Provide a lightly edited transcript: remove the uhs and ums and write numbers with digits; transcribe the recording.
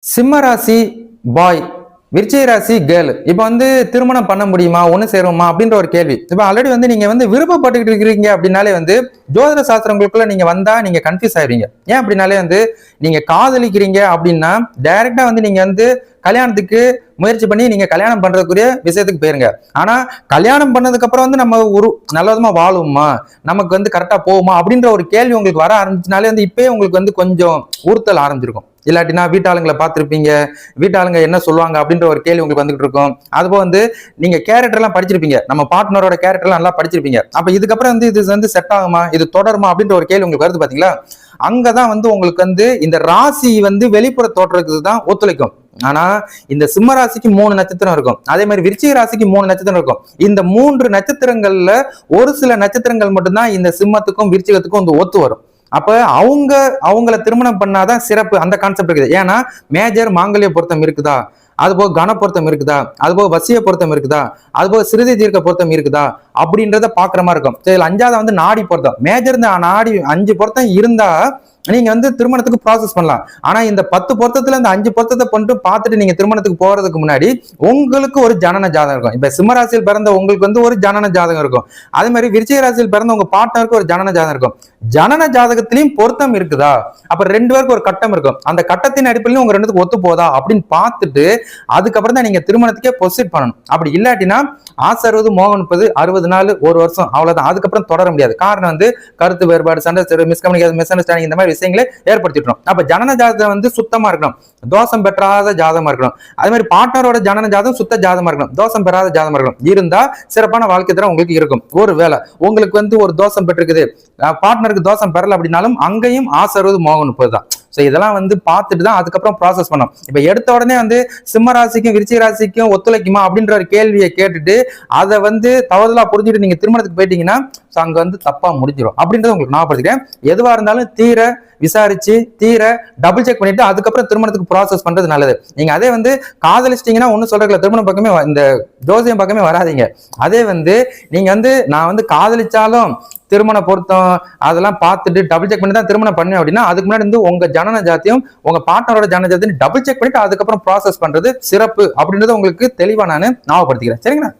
சிம்ம ராசி பாய், விருச்சிக ராசி கேர்ள் இப்ப திருமணம் பண்ண முடியுமா, ஒண்ணு சேருமா அப்படின்ற ஒரு கேள்வி. இப்ப ஆல்ரெடி நீங்க விருப்பப்பட்டுக்கிட்டு இருக்கிறீங்க அப்படின்னாலே ஜோதிட சாஸ்திரங்களுக்குள்ள நீங்க வந்தா நீங்க கன்ஃபியூஸ் ஆயிருவீங்க. ஏன் அப்படின்னாலே நீங்க காதலிக்கிறீங்க அப்படின்னா டைரக்டா நீங்க கல்யாணத்துக்கு முயற்சி பண்ணி நீங்க கல்யாணம் பண்றதுக்குரிய விஷயத்துக்கு போயிருங்க. ஆனா கல்யாணம் பண்ணதுக்கு அப்புறம் நம்ம ஒரு நல்ல விதமா வாழுமா, நமக்கு கரெக்டா போகுமா அப்படின்ற ஒரு கேள்வி உங்களுக்கு வர ஆரம்பிச்சுனாலே இப்பயே உங்களுக்கு கொஞ்சம் உறுத்தல் ஆரம்பிச்சிருக்கும். இல்லாட்டினா வீட்டாளுங்களை பார்த்திருப்பீங்க, வீட்டாளுங்க என்ன சொல்லுவாங்க அப்படின்ற ஒரு கேள்வி உங்களுக்கு வந்துகிட்டு இருக்கும். அதுபோல் நீங்க கேரக்டர் எல்லாம் படிச்சிருப்பீங்க, நம்ம பார்ட்னரோட கேரக்டர் எல்லாம் நல்லா படிச்சிருப்பீங்க. அப்ப இதுக்கப்புறம் இது செட் ஆகுமா, இது தொடருமா அப்படின்ற ஒரு கேள்வி உங்களுக்கு வருது பாத்தீங்களா. அங்கதான் உங்களுக்கு இந்த ராசி வெளிப்புற தோற்றத்துக்கு தான் ஒத்துழைக்கும். ஆனா இந்த சிம்ம ராசிக்கு 3 நட்சத்திரம் இருக்கும், அதே மாதிரி விருச்சிக ராசிக்கு 3 நட்சத்திரம் இருக்கும். இந்த 3 நட்சத்திரங்கள்ல ஒரு சில நட்சத்திரங்கள் மட்டும்தான் இந்த சிம்மத்துக்கும் விருச்சிகத்துக்கும் ஒத்து வரும். அப்ப அவங்கள திருமணம் பண்ணாதான் சிறப்பு, அந்த கான்செப்ட் இருக்குது. ஏன்னா மேஜர் மாங்கல்ய பொருத்தம் இருக்குதா, அதுபோக கன பொருத்தம் இருக்குதா, அதுபோக வசிய பொருத்தம் இருக்குதா, அதுபோக சிறுதி தீர்க்க பொருத்தம் இருக்குதா அப்படின்றத பாக்குற மாதிரி இருக்கும். சரி, 5வது நாடி பொருத்தம். மேஜர் நாடி 5 பொருத்தம் இருந்தா நீங்க திருமணத்துக்கு ப்ராசஸ் பண்ணலாம். ஆனா இந்த 10 பொருத்தத்துல இந்த 5 பொருத்தத்தை பண்ணிட்டு பார்த்துட்டு நீங்க திருமணத்துக்கு போறதுக்கு முன்னாடி உங்களுக்கு ஒரு ஜனன ஜாதகம் இருக்கும். இப்ப சிம்ம ராசியில் பிறந்த உங்களுக்கு ஒரு ஜனன ஜாதகம் இருக்கும். அதே மாதிரி விருச்சிக ராசியில் பிறந்த உங்க பார்ட்னருக்கு ஒரு ஜனன ஜாதகம் இருக்கும். ஜனன ஜாதகத்திலையும் பொருத்தம் இருக்குதா, அப்ப 2 பேருக்கு ஒரு கட்டம் இருக்கும். அந்த கட்டத்தின் அடிப்படையில் உங்க 2த்துக்கு ஒத்து போதா அப்படின்னு பார்த்துட்டு அதுக்கப்புறம் தான் நீங்க திருமணத்துக்கே ப்ரொசீட் பண்ணணும். அப்படி இல்லாட்டினா ஆசை 60 மோகம் 30, 60 நாள், 1 வருஷம், அவ்வளவுதான். அதுக்கப்புறம் தொடர முடியாது. காரணம் கருத்து வேறுபாடு, சண்டை, மிஸ்கம்யூனிகேஷன், மிஸ் அண்டர்ஸ்டாண்டிங் இந்த மாதிரி விஷயங்களை ஏற்படுத்திட்டோம். அப்ப ஜனன ஜாதகம் சுத்தமா இருக்கணும், தோஷம் பெற்றாத ஜாதகமா இருக்கணும். அதே மாதிரி பார்ட்னரோட ஜனன ஜாதகம் சுத்த ஜாதகமா இருக்கணும், தோஷம் பெறாத ஜாதகமா இருக்கணும். இருந்தா சிறப்பான வாழ்க்கை தரம் உங்களுக்கு இருக்கும். ஒருவேளை உங்களுக்கு ஒரு தோஷம் பெற்றிருக்குது, பார்ட்னருக்கு தோஷம் பெறல அப்படின்னாலும் அங்கேயும் ஆசை 60 மோகம் 30 தான். இதெல்லாம் பார்த்துட்டு தான் அதுக்கப்புறம் ப்ராசஸ் பண்ணணும். இப்ப எடுத்த உடனே சிம்ம ராசிக்கும் விருச்சிக ராசிக்கும் ஒத்துழைக்குமா அப்படின்ற ஒரு கேள்வியை கேட்டுட்டு அதை தவறுதலா புரிஞ்சுட்டு நீங்க திருமணத்துக்கு போயிட்டீங்கன்னா அங்க தப்பா முடிஞ்சிடும் அப்படின்றத உங்களுக்கு ஞாபகப்படுத்திக்கிறேன். எதுவா இருந்தாலும் தீர விசாரிச்சு தீர டபுள் செக் பண்ணிட்டு அதுக்கப்புறம் திருமணத்துக்கு ப்ராசஸ் பண்றது நல்லது. நீங்க அதே காதலிச்சிட்டீங்கன்னா ஒன்னும் சொல்றதுல திருமணம் பக்கமே இந்த ஜோசியம் பக்கமே வராதிங்க. அதே நீங்க நான் காதலிச்சாலும் திருமண பொருத்தம் அதெல்லாம் பார்த்துட்டு டபுள் செக் பண்ணி தான் திருமணம் பண்ணேன் அப்படின்னா அதுக்கு முன்னாடி உங்க ஜனன ஜாத்தியம் உங்க பார்ட்னரோட ஜனன ஜாத்தியம் டபுள் செக் பண்ணிட்டு அதுக்கப்புறம் ப்ராசஸ் பண்றது சிறப்பு அப்படின்றத உங்களுக்கு தெளிவா நான் ஞாபகப்படுத்திக்கிறேன். சரிங்களா?